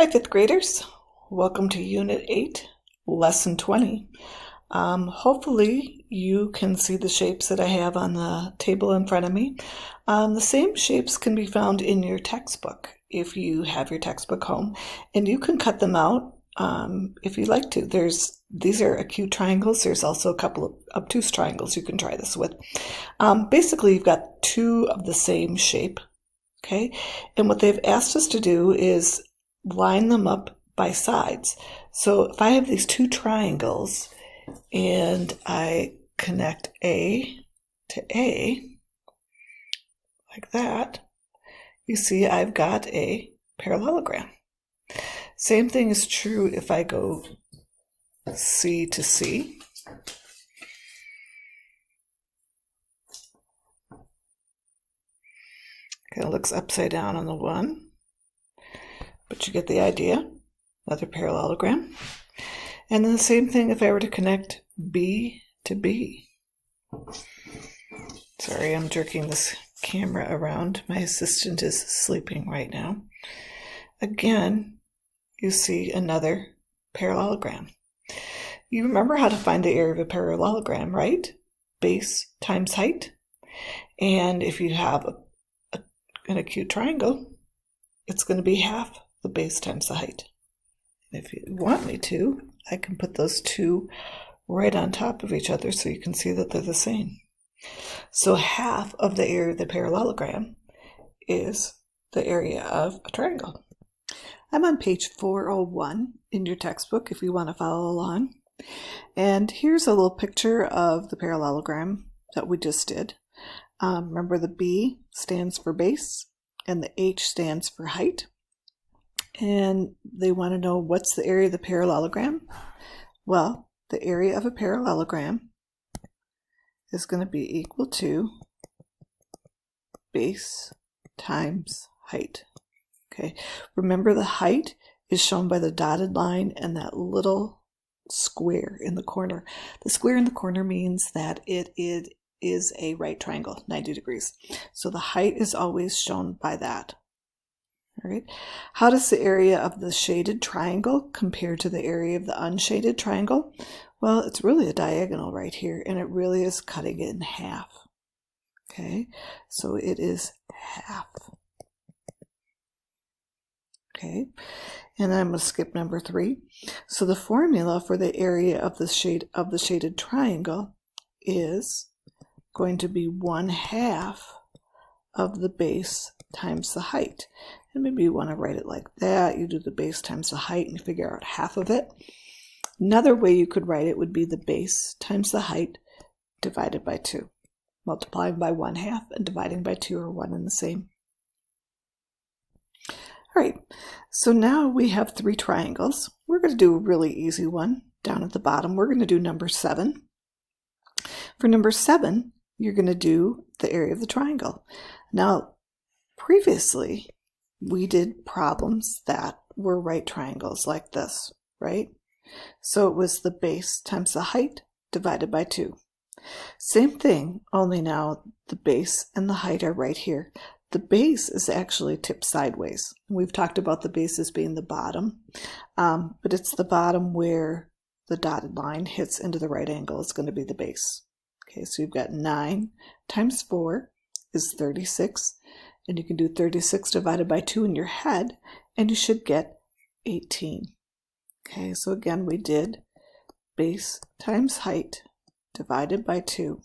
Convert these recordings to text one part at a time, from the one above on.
Hi, fifth graders. Welcome to Unit 8, Lesson 20. Hopefully you can see the shapes that I have on the table in front of me. The same shapes can be found in your textbook if you have your textbook home, and you can cut them out if you like to. These are acute triangles. There's also a couple of obtuse triangles you can try this with. Basically, you've got two of the same shape, okay? And what they've asked us to do is line them up by sides. So if I have these two triangles and I connect A to A like that, you see I've got a parallelogram. Same thing is true if I go C to C. Kind of looks upside down on the one. But you get the idea, another parallelogram. And then the same thing if I were to connect B to B. Sorry, I'm jerking this camera around. My assistant is sleeping right now. Again, you see another parallelogram. You remember how to find the area of a parallelogram, right? Base times height. And if you have an acute triangle, it's going to be half the base times the height. And if you want me to, I can put those two right on top of each other so you can see that they're the same. So half of the area of the parallelogram is the area of a triangle. I'm on page 401 in your textbook if you want to follow along. And here's a little picture of the parallelogram that we just did. Remember the B stands for base and the H stands for height. And they want to know what's the area of the parallelogram. Well, the area of a parallelogram is going to be equal to base times height. Okay, remember the height is shown by the dotted line and that little square in the corner. The square in the corner means that it is a right triangle, 90 degrees. So the height is always shown by that. All right. How does the area of the shaded triangle compare to the area of the unshaded triangle? Well, it's really a diagonal right here, and it really is cutting it in half. Okay, so it is half. Okay, and then I'm going to skip number 3. So the formula for the area of the shaded triangle is going to be 1/2 of the base times the height. And maybe you want to write it like that. You do the base times the height and you figure out half of it. Another way you could write it would be the base times the height divided by 2. Multiplying by 1/2 and dividing by 2 are one and the same. All right, so now we have 3 triangles. We're going to do a really easy one down at the bottom. We're going to do number 7. For number 7, you're going to do the area of the triangle. Now, previously, we did problems that were right triangles like this, right? So it was the base times the height divided by 2. Same thing, only now the base and the height are right here. The base is actually tipped sideways. We've talked about the base as being the bottom, but it's the bottom where the dotted line hits into the right angle. It's going to be the base. Okay, so you've got 9 times 4 is 36. And you can do 36 divided by 2 in your head, and you should get 18. Okay, so again, we did base times height divided by 2.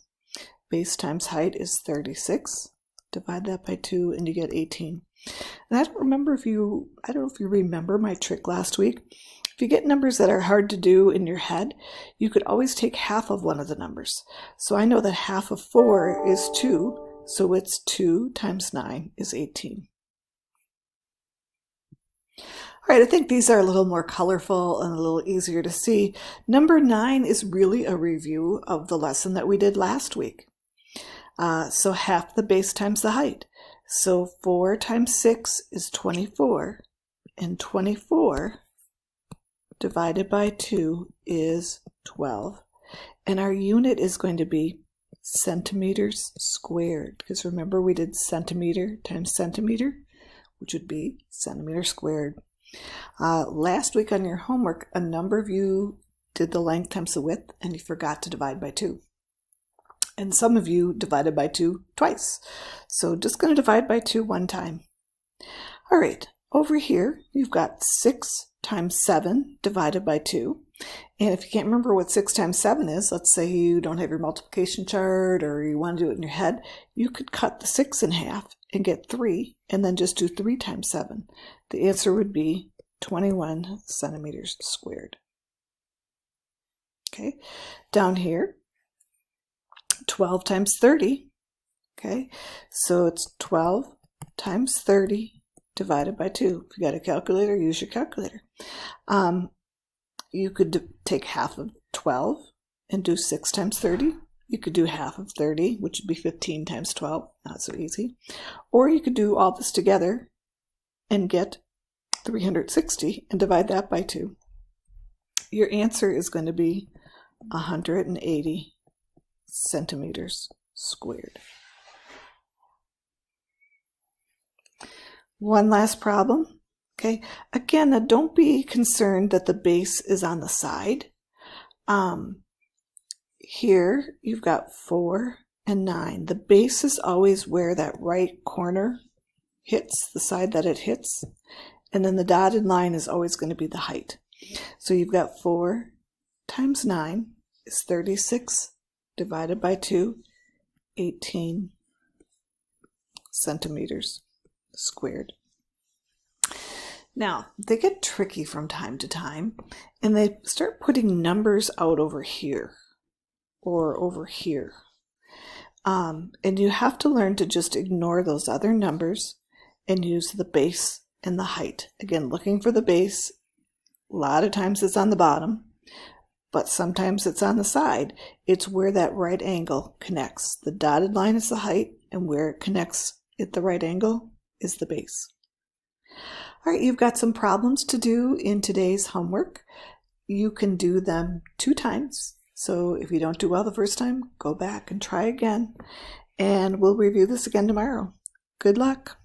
Base times height is 36. Divide that by 2, and you get 18. And I don't know if you remember my trick last week. If you get numbers that are hard to do in your head, you could always take half of one of the numbers. So I know that half of 4 is 2. So it's 2 times 9 is 18. All right, I think these are a little more colorful and a little easier to see. Number 9 is really a review of the lesson that we did last week. So half the base times the height. So 4 times 6 is 24, and 24 divided by 2 is 12. And our unit is going to be centimeters squared, because remember we did centimeter times centimeter, which would be centimeter squared. Last week on your homework, a number of you did the length times the width and you forgot to divide by 2. And some of you divided by 2 twice. So just going to divide by 2 one time. All right, over here you've got 6 times 7 divided by 2. And if you can't remember what 6 times 7 is, let's say you don't have your multiplication chart or you want to do it in your head, you could cut the 6 in half and get 3 and then just do 3 times 7. The answer would be 21 centimeters squared. Okay, down here, 12 times 30. Okay, so it's 12 times 30 divided by 2. If you got a calculator, use your calculator. You could take half of 12 and do 6 times 30. You could do half of 30, which would be 15 times 12. Not so easy. Or you could do all this together and get 360 and divide that by 2. Your answer is going to be 180 centimeters squared. One last problem. Okay, again, now don't be concerned that the base is on the side. Here you've got 4 and 9. The base is always where that right corner hits, the side that it hits, and then the dotted line is always going to be the height. So you've got 4 times 9 is 36 divided by 2, 18 centimeters squared. Now, they get tricky from time to time, and they start putting numbers out over here or over here. And you have to learn to just ignore those other numbers and use the base and the height. Again, looking for the base. A lot of times it's on the bottom, but sometimes it's on the side. It's where that right angle connects. The dotted line is the height, and where it connects at the right angle is the base. All right, you've got some problems to do in today's homework. You can do them 2 times. So if you don't do well the first time, go back and try again. And we'll review this again tomorrow. Good luck.